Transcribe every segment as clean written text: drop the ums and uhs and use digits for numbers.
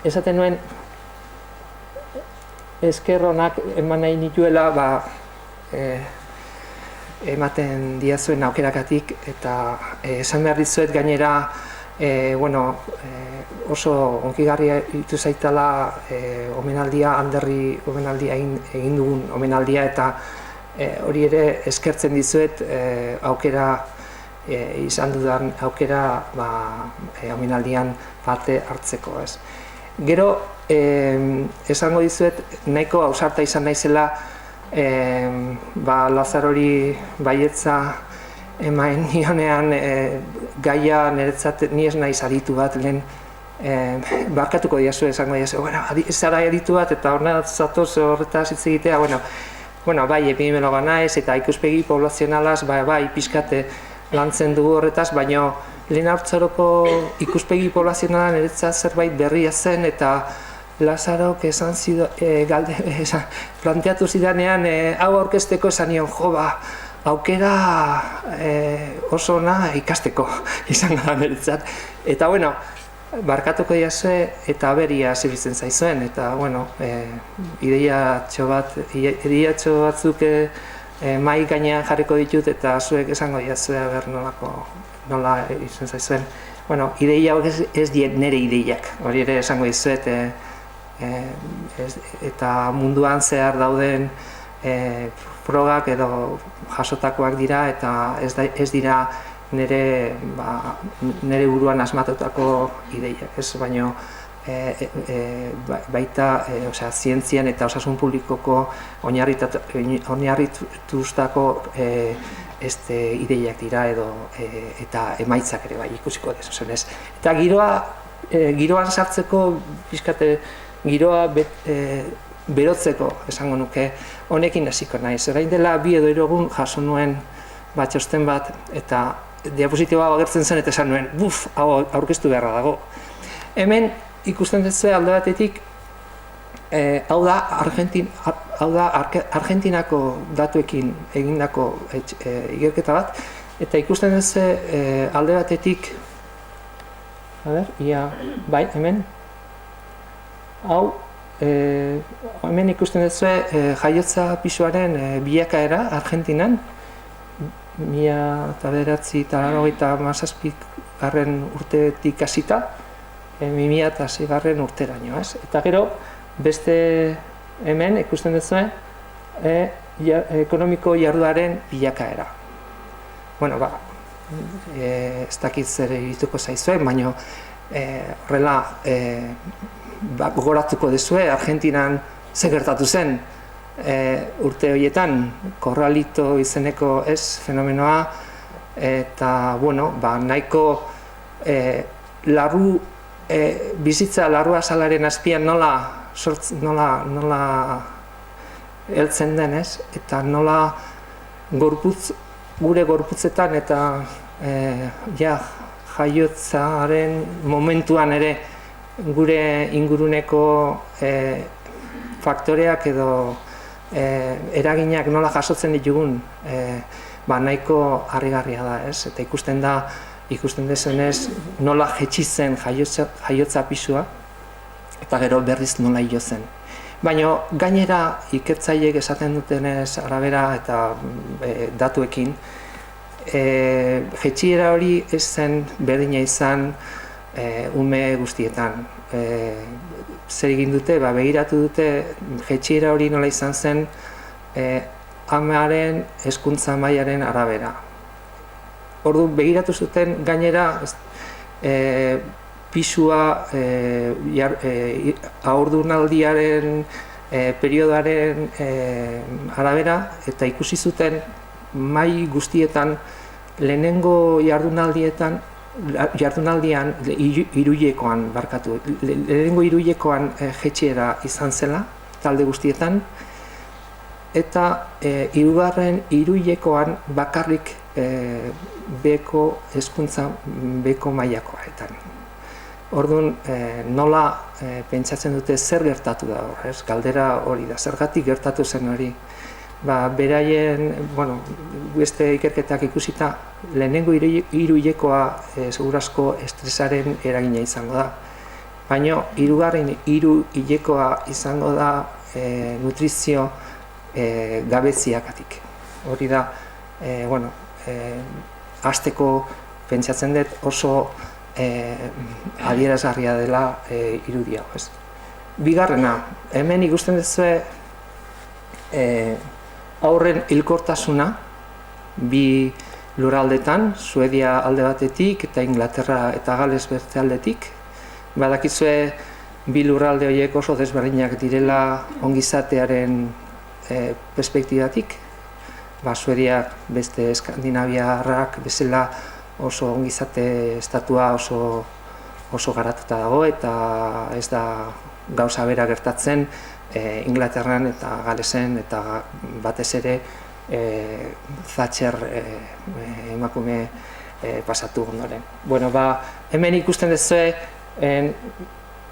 Esaten nuen, esker onak eman nahi nituela, ematen diazuen aukerakatik, eta esan behar dizuet gainera, oso onkigarria ditu zaitala omenaldia, Anderri omenaldia egin dugun omenaldia, eta hori ere eskertzen dizuet aukera, izan dudan aukera omenaldian parte hartzeko. Gero, esango dizuet, nahiko ausarta izan naizela Lazarori baietza eman nionean gaia niretzat ni ez naiz aditu bat, lehen barkatuko diazu esango diazu, ez zara aditu bat eta zatoz horretaz hitz egitea, bai, epidemiologa naiz eta ikuspegi poblazionalaz, bai, pixkate lantzen dugu horretaz, baina lehen hartzoroko ikuspegi poblazionala niretzat zerbait berria zen, eta Lazarok planteatu zidanean hau aurkezteko esan nion, aukera oso ona ikasteko izango da niretzat. Eta, barkatuko diazue eta aberia ziritzen zaizuen, eta, ideiatxo batzuk mai gainean jarriko ditut, eta zuek esango diazue aber nola izan zaizuen. Ideia ez dien nire ideiak, hori ere esango dizuet, eta munduan zehar dauden frogak edo jasotakoak dira, eta ez dira nire buruan asmatutako ideiak, ez baino baita zientzian eta osasun publikoko oinarritutako ideiak dira eta emaitzak ere bai ikusiko dezuzenez. Eta giroan sartzeko, pixkate giroa berotzeko esango nuke, honekin hasiko naiz. Orain dela 2 edo 3 egun jaso nuen txosten bat, eta diapositiba agertzen zen eta esan nuen, hau aurkeztu beharra dago. Hemen ikusten duzue alde batetik, hau da Argentinako datuekin egindako ikerketa bat, eta ikusten duzue alde batetik, bai, hemen, hemen ikusten duzue jaiotza pisuaren bilakaera Argentinan, 1997 urtetik hasita, 2006 urteraino, ez? Eta gero, beste hemen ikusten duzue ekonomiko jarduaren bilakaera. Ez dakit zer egituko zaizuen, baina horrela gogoratuko duzue, Argentinan ze gertatu zen urte horietan, korralito izeneko fenomenoa, eta nahiko bizitza larrua salaren azpian nola heltzen den, eta nola gure gorputzetan eta jaiotzaren momentuan ere gure inguruneko faktoreak edo eraginak nola jasotzen ditugun nahiko harrigarria da, eta ikusten dezenez nola jetxi zen jaiotza pisua eta gero berriz nola hilo zen. Baina gainera ikertzaileek esaten dutenez arabera eta datuekin, jetxiera hori ez zen berdina izan ume guztietan. Zer egin dute, begiratu dute jetxiera hori nola izan zen amaren hezkuntza mailaren arabera. Orduan begiratu zuten gainera pisua haurdunaldiaren periodoaren arabera, eta ikusi zuten mai guztietan lehenengo jardunaldian lehenengo hiruhilekoan jetxiera izan zela talde guztietan, eta hirugarren hiruhilekoan bakarrik beko hezkuntza beko mailakoaretan. Orduan, nola pentsatzen dute zer gertatu da hor, galdera hori da, zergatik gertatu zen hori. Beraien, beste ikerketak ikusita, lehenengo hiruhilekoa segurazko estresaren eragina izango da. baina hiru hilekoa izango da nutrizio gabeziagatik. Hori da, hasteko pentsatzen dut oso adierazgarria dela irudi hau, ez. Bigarrena, hemen ikusten duzue haurren hilkortasuna bi lurraldetan, Suedia alde batetik eta Inglaterra eta Gales beste aldetik. Badakizue bi lurralde horiek oso desberdinak direla ongizatearen perspektibatik. Suediak beste Eskandinaviarrak bezala oso ongizate estatua oso garatuta dago eta ez da gauza bera gertatzen Inglaterran eta Galesen eta batez ere Thatcher emakume pasatu ondoren. Hemen ikusten duzue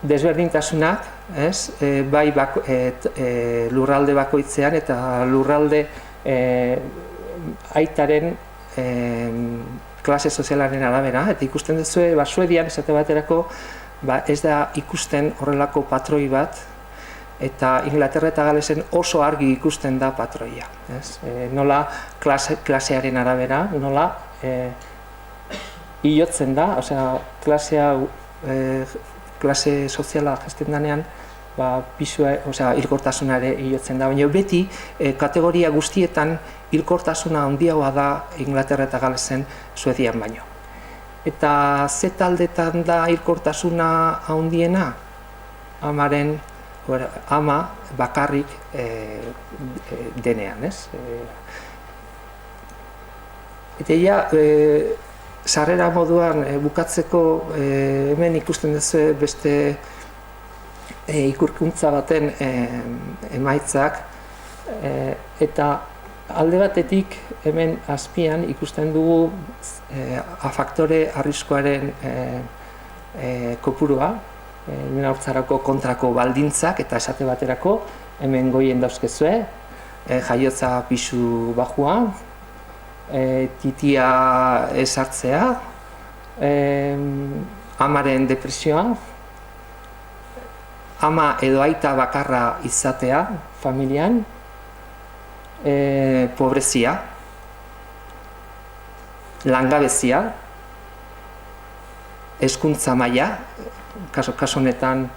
desberdintasunak, bai lurralde bakoitzean eta lurralde aitaren klase sozialaren arabera, eta ikusten duzue, Suedian esate baterako ez da ikusten horrelako patroi bat, eta Inglaterra eta Galesen oso argi ikusten da patroia. Nola klasearen arabera, nola hilotzen da, klase soziala jasten denean, hilkortasuna ere hilotzen da, baina beti kategoria guztietan hilkortasuna handiagoa da Inglaterra eta Galesen Suedian baino. Eta ze taldetan da hilkortasuna handiena? Ama bakarrik denean, ez? Eta sarrera moduan bukatzeko hemen ikusten duzu beste ikurkuntza baten emaitzak, eta alde batetik hemen azpian ikusten dugu faktore arriskuaren kopurua, hemen haurtzarako kontrako baldintzak eta esate baterako hemen goien dauzkezue, jaiotza pisu bajua, titia ezartzea, amaren depresioa, ama edo aita bakarra izatea familian, pobrezia, langabezia, hezkuntza maila, kasu honetan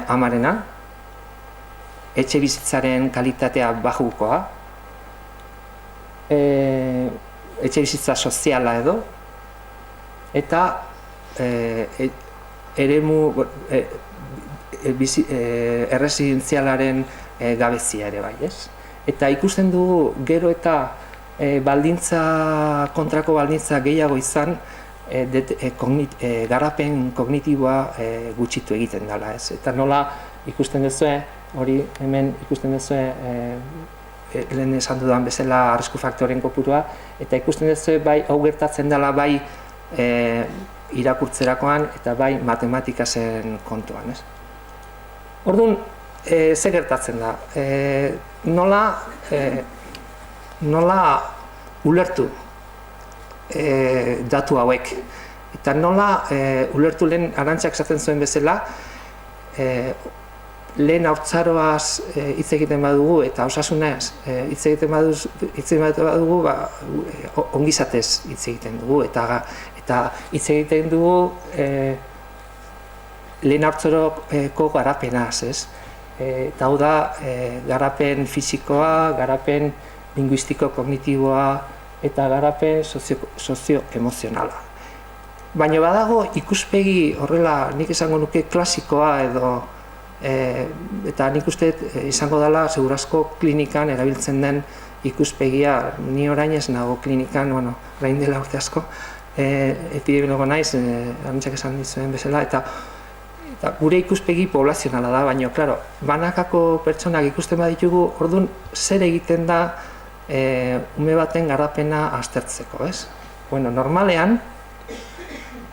amarena, etxe bizitzaren kalitatea bajukoa, etxe bizitza soziala edo, eta eremu erresidentzialaren gabezia ere bai, ez? Eta ikusten dugu gero eta kontrako baldintza gehiago izan garapen kognitiboa gutxitu egiten dela, ez? Eta nola ikusten duzue, hori hemen ikusten duzue lehen esan dudan bezala arrisku faktoren kopurua, eta ikusten duzue bai hau gertatzen dela bai irakurtzerakoan eta bai matematikasen kontuan, ez? Orduan, ze gertatzen da? Nola ulertu datu hauek? Eta nola ulertu lehen Arantxak esaten zuen bezala, lehen haurtzaroaz hitz egiten badugu eta osasunez hitz egiten badugu, ongizatez hitz egiten dugu, eta hitz egiten dugu lehen haurtzaroko garapenaz, ez? Eta hau da, garapen fisikoa, garapen linguistiko-kognitiboa eta garapen sozio-emozionala. Baina badago ikuspegi horrela, nik esango nuke klasikoa edo, eta nik uste izango dela segurazko klinikan erabiltzen den ikuspegia, ni orain ez nago klinikan, orain dela urte asko, epidemiologo naiz, Arantxak esan dizuen bezala, eta gure ikuspegi poblazionala da, baina, klaro, banakako pertsonak ikusten baditugu, orduan zer egiten da ume baten garapena aztertzeko, ez? Normalean,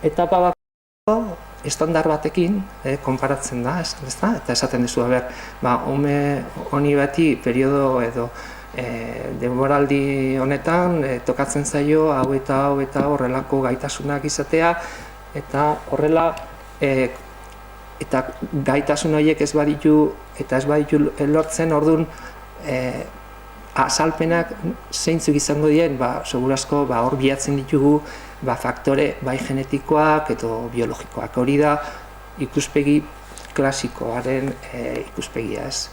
etapa bako estandar batekin konparatzen da, eta esaten dizu, ume honi bati periodo edo denboraldi honetan tokatzen zaio hau eta horrelako gaitasunak izatea, eta horrela eta gaitasun horiek ez baditu lortzen, orduan azalpenak zeintzuk izango diren, segurazko hor bilatzen ditugu faktore bai genetikoak edo biologikoak. Hori da ikuspegi klasikoaren ikuspegia ez.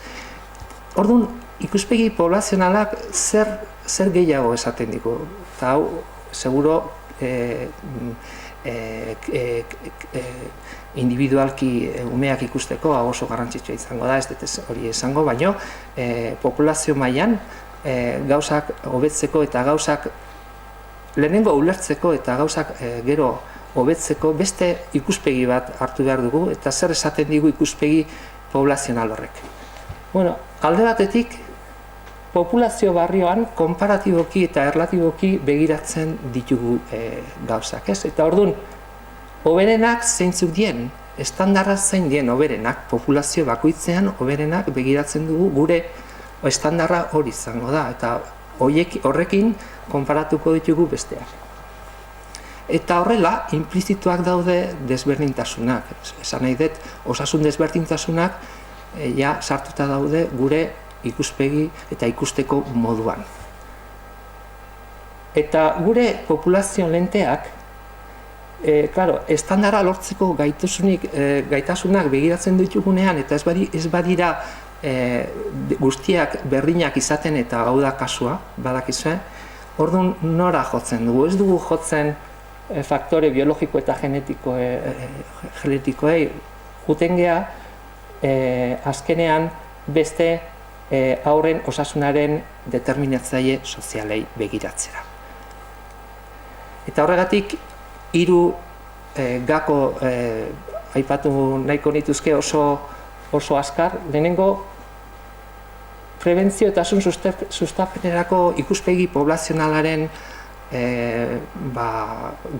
Orduan, ikuspegi poblazionalak zer gehiago esaten digu. Eta hau, seguro, individualki umeak ikusteko hau oso garrantzitsua izango da, ez dut hori esango, baino populazio mailan gauzak hobetzeko eta gauzak lehenengo ulertzeko eta gauzak gero hobetzeko beste ikuspegi bat hartu behar dugu, eta zer esaten digu ikuspegi poblazional horrek. Bueno, alde batetik, populazio barrioan konparatiboki eta erlatiboki begiratzen ditugu gauzak, ez? Eta orduan, hoberenak zeintzuk dien, estandarra zein dien hoberenak, populazio bakoitzean hoberenak begiratzen dugu gure estandarra hori izango da, eta horrekin konparatuko ditugu besteak. Eta horrela, inplizituak daude desberdintasunak. Esan nahi dut, osasun desberdintasunak sartuta daude gure ikuspegi eta ikusteko moduan. Eta gure populazio lenteak, estandarra lortzeko gaitasunak begiratzen ditugunean, eta ez badira guztiak berdinak izaten eta hau da kasua, badakizue, orduan nora jotzen dugu. Ez dugu jotzen faktore biologiko eta genetikoei juten geha azkenean beste haurren osasunaren determinatzaile sozialei begiratzera. Eta horregatik, 3 gako aipatu nahiko nituzke oso azkar. Lehenengo, prebentzio eta asun sustapenerako ikuspegi poblazionalaren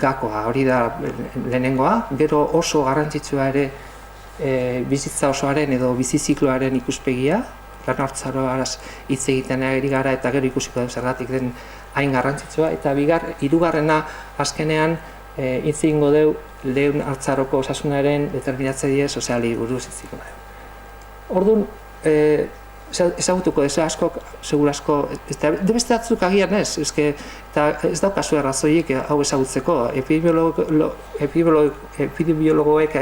gakoa, hori da lehenengoa, gero oso garrantzitsua ere bizitza osoaren edo bizizikloaren ikuspegia, lan haurtzaroaraz hitz egiten ari gara eta gero ikusiko dut zergatik den hain garrantzitsua, eta hirugarrena azkenean hitz egingo deu lehen haurtzaroko osasunaren determinatzaile sozialei buruz hitz egingo deu. Orduan, ezagutuko dezu askok, segur asko, beste batzuk agian ez, eta ez daukazu errazoiek hau ezagutzeko, epidemiologoek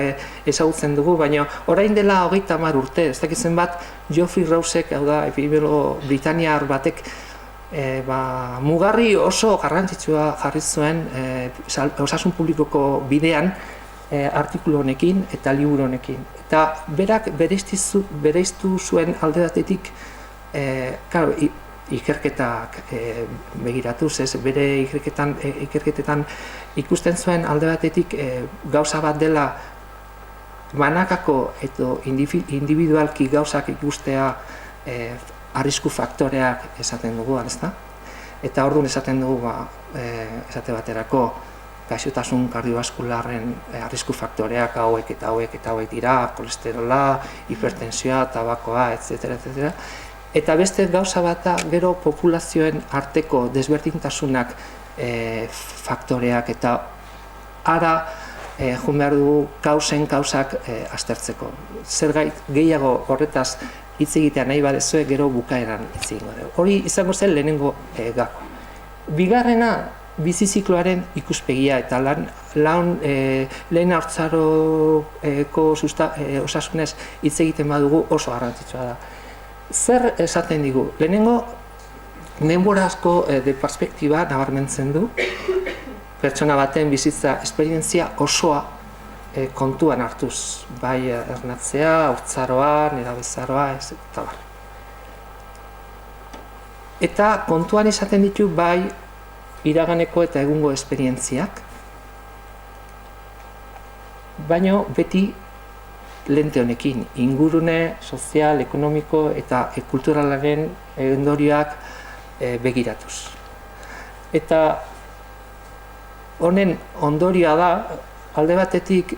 ezagutzen dugu, baina orain dela 30 urte, ez dakitzen bat, Geoffrey Rousek, hau da, epidemiologo britaniar batek, mugarri oso garrantzitsua jarri zuen osasun publikoko bidean artikulu honekin eta liburu honekin. Eta berak bereiztu zuen alde batetik ikerketak begiratuz, bere ikerketetan ikusten zuen alde batetik gauza bat dela banakako eta individualki gauzak ikustea arrisku faktoreak esaten dugu, ezta? Eta orduan esaten dugu, esate baterako, gaixotasun kardiobaskularren arrisku faktoreak hauek eta hauek dira, kolesterola, hipertensioa, tabakoa, etc. Eta beste gauza bat gero populazioen arteko desberdintasunak faktoreak eta ara joan behar dugu gauzak aztertzeko. Zerbait gehiago horretaz hitz egitea nahi badezue gero bukaeran hitz egingo dugu. Hori izango zen lehenengo gako. Bigarrena, bizizikloaren ikuspegia eta lehen haurtzaroko osasunez hitz egiten badugu oso garrantzitsua da. Zer esaten digu? Lehenengo, denborazko perspektiba nabarmentzen du, pertsona baten bizitza esperientzia osoa kontuan hartuz, bai ernatzea, haurtzaroa, nerabezaroa, eta bar. Eta kontuan izaten ditu bai iraganeko eta egungo esperientziak, baina beti lente honekin, ingurune, sozial, ekonomiko eta kulturalaren ondorioak begiratuz. Eta honen ondorioa da, alde batetik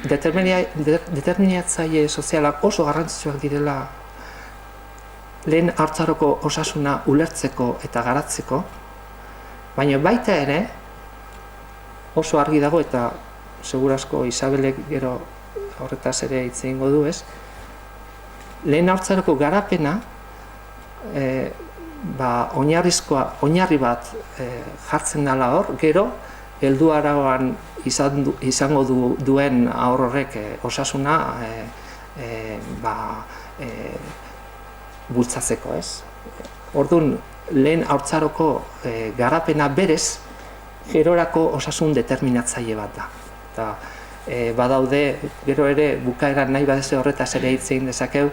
determinatzaile sozialak oso garrantzitsuak direla lehen haurtzaroko osasuna ulertzeko eta garatzeko, baina baita ere oso argi dago eta segurazko Isabelek gero horretaz ere hitz egingo du, ez? Lehen haurtzaroko garapena oinarri bat jartzen dela hor, gero helduaroan izango duen haur horrek osasuna bultzatzeko, ez? Orduan, lehen haurtzaroko garapena berez, gerorako osasun determinatzaile bat da. Eta badaude, gero ere, bukaeran nahi badeze horretaz ere hitz egin dezakeu,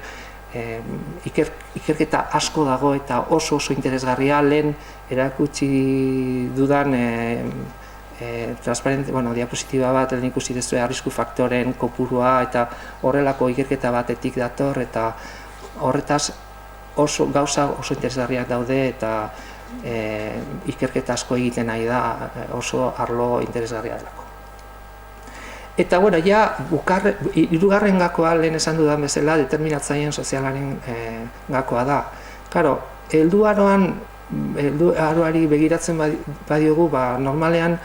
ikerketa asko dago eta oso interesgarria, lehen erakutsi dudan diapositiba bat, lehen ikusi dezue arrisku faktoren kopurua eta horrelako ikerketa batetik dator, eta horretaz gauza oso interesgarriak daude eta ikerketa asko egiten nahi da, oso arlo interesgarria delako. Eta, hirugarren gakoa lehen esan dudan bezala, determinatzaileen sozialaren gakoa da. Karo, helduaroari begiratzen badiogu, normalean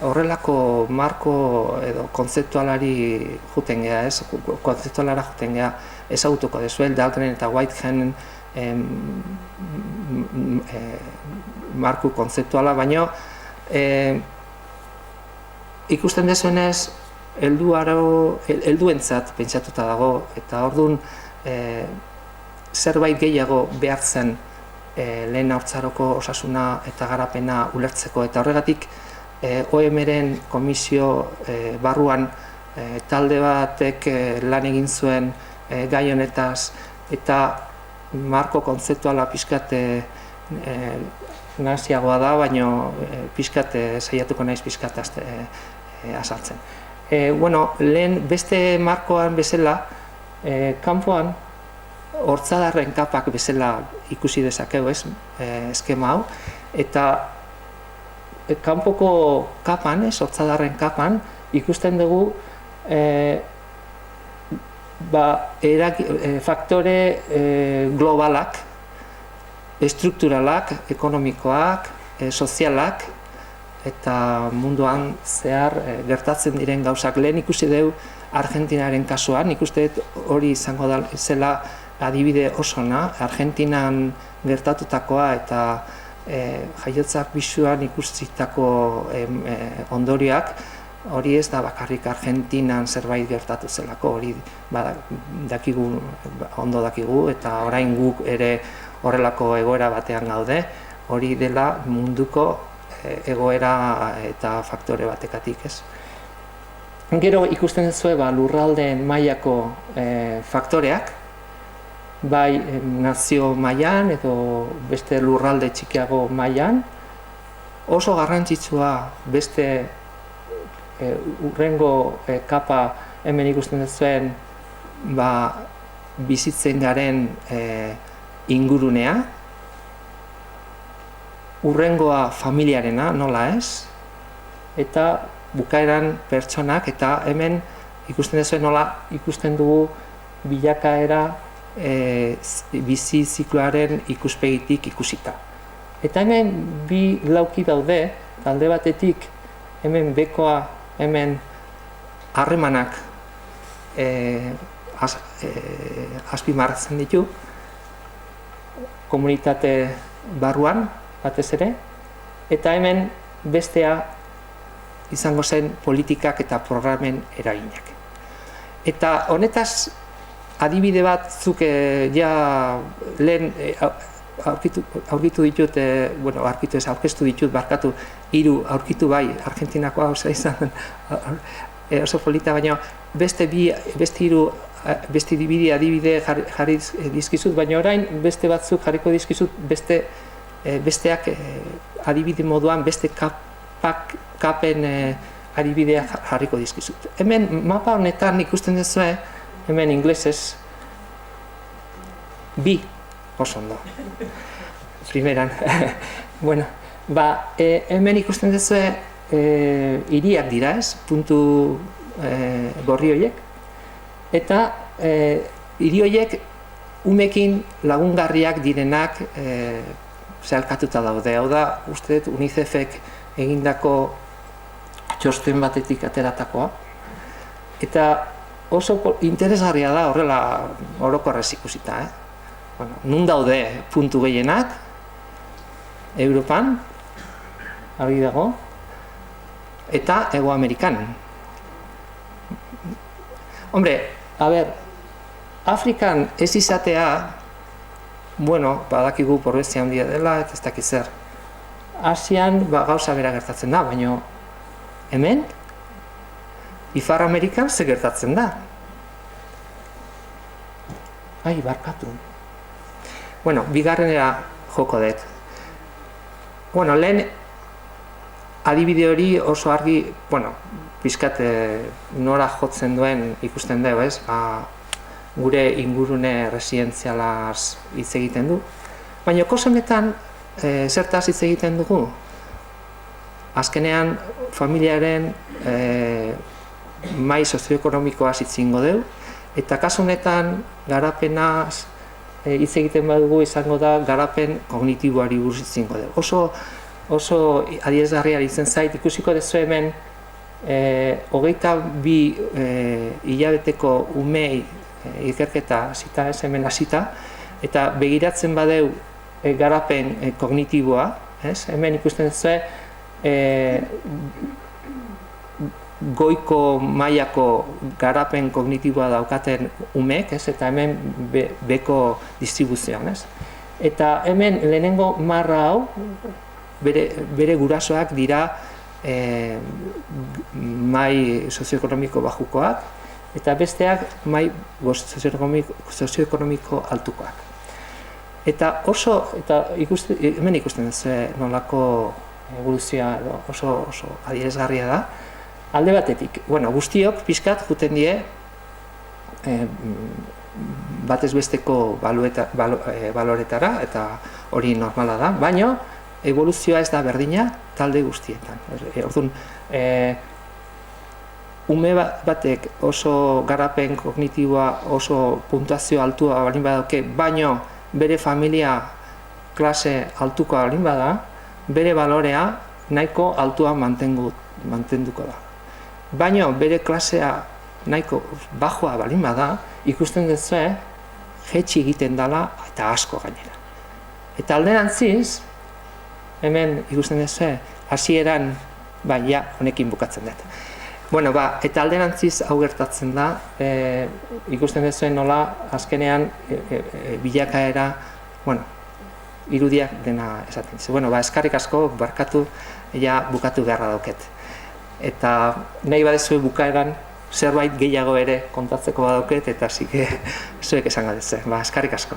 horrelako marko edo kontzeptualari juten geha, ez? Kontzeptualara juten geha, ezagutuko dezuel, Dahlgren eta Whitehenen marku kontzeptuala, baina ikusten dezuenez, helduentzat pentsatuta dago, eta orduan zerbait gehiago behartzen lehen haurtzaroko osasuna eta garapena ulertzeko, eta horregatik OMren komisio barruan talde batek lan egin zuen gai honetaz, eta marko kontzeptuala pixkat naziagoa da, baina pixkat saiatuko naiz pixkat azaltzen. Lehen beste markoan bezala, kanpoan hortzadarren kapak bezala ikusi dezakegu, ez, eskema hau, eta kanpoko kapan, ez, hortzadarren kapan, ikusten dugu faktore globalak, estrukturalak, ekonomikoak, sozialak, eta munduan zehar gertatzen diren gauzak. Lehen ikusi dugu Argentinaren kasuan, ikuste hori izango da zela adibide osona, Argentinan gertatutakoa eta jaiotzak bisuan ikusitako ondorioak, hori ez da bakarrik Argentinan zerbait gertatu zelako, hori ondo dakigu, eta orain guk ere horrelako egoera batean gaude, hori dela munduko egoera eta faktore batekatik, ez. Gero ikusten duzue lurraldeen mailako faktoreak, bai nazio mailan edo beste lurralde txikiago mailan, oso garrantzitsua beste hurrengo kapa hemen ikusten duzuen bizitzen garen ingurunea, hurrengoa familiarena, nola ez, eta bukaeran pertsonak, eta hemen ikusten duzuen nola ikusten dugu bilakaera bizi zikloaren ikuspegitik ikusita. Eta hemen bi lauki daude, alde batetik hemen bekoa, hemen harremanak azpimarratzen ditu, komunitate barruan, batez ere, eta hemen bestea izango zen politikak eta programen eraginak. Eta honetaz adibide batzuk lehen aurkitu ditut, aurkeztu ditut, barkatu, 3 aurkitu bai, Argentinakoa oso izan oso polita, baina beste 3 adibide jarri dizkizut, baina orain beste batzuk jarriko dizkizut besteak adibide moduan beste kapen adibidea jarriko dizkizut. Hemen mapa honetan ikusten duzue, hemen inglesez, 2 oso ondo. Primeran. Hemen ikusten duzue hiriak dira, ez? Puntu gorri horiek. Eta hiri horiek umekin lagungarriak direnak zeharkatuta daude. Hau da, uste dut UNICEFek egindako txosten batetik ateratakoa. Eta oso interesgarria da horrela orokorrez ikusita. Bueno, nun daude puntu gehienak, Europan, argi dago, eta Hego Amerikan. Hombre, a ber, Afrikan ez izatea, bueno, badakigu pobrezia handia dela, eta ez dakit zer. Asian gauza bera gertatzen da, baina hemen, Ipar Amerikan ze gertatzen da. Ai, barkatu. Bueno, bigarrenera joko dut. Bueno, lehen adibide hori oso argi, bueno, pixkat nora jotzen duen ikusten dugu, ez? Gure ingurune residenzialaz hitz egiten du. Baina kasu honetan, zertaz hitz egiten dugu? Azkenean, familiaren mai sozioekonomikoaz hitz egingo dugu, eta kasu honetan garapenaz hitz egiten badugu izango da garapen kognitiboari buruz hitz egingo dugu. Oso adierazgarria itzen zait, ikusiko duzu hemen 22 hilabeteko umei ikerketa hasita, ez hemen hasita, eta begiratzen badeu garapen kognitiboa, ez? Hemen ikusten duzu goiko mailako garapen kognitiboa daukaten umek, ez? Eta hemen beko distribuzioan, ez? Eta hemen lehenengo marra hau, bere gurasoak dira mai sozioekonomiko bajukoak, eta besteak mai sozioekonomiko altukoak. Eta hemen ikusten duzu nolako evoluzioa oso adierazgarria da. Alde batetik, bueno, guztiok pixkat juten die batez besteko baloretara, eta hori normala da, baina evoluzioa ez da berdina talde guztietan. Orduan, ume batek oso garapen kognitiboa, oso puntuazio altua balin badauke, baina bere familia klase altukoa balin bada, bere balorea nahiko altua mantenduko da. Baina bere klasea nahiko bajua balin bada, ikusten duzu jetxi egiten dela eta asko gainera. Eta alderantziz, hemen ikusten duzu hasieran, ja, honekin bukatzen dut. Bueno, eta alderantziz hau gertatzen da, ikusten duzu nola azkenean bilakaera, bueno, irudiak dena esaten dizu. Bueno, eskarrik asko, barkatu, ja bukatu beharra dauket. Eta nahi badezu bukaeran zerbait gehiago ere kontatzeko badauket, eta zuek esango duzu. Eskarrik asko.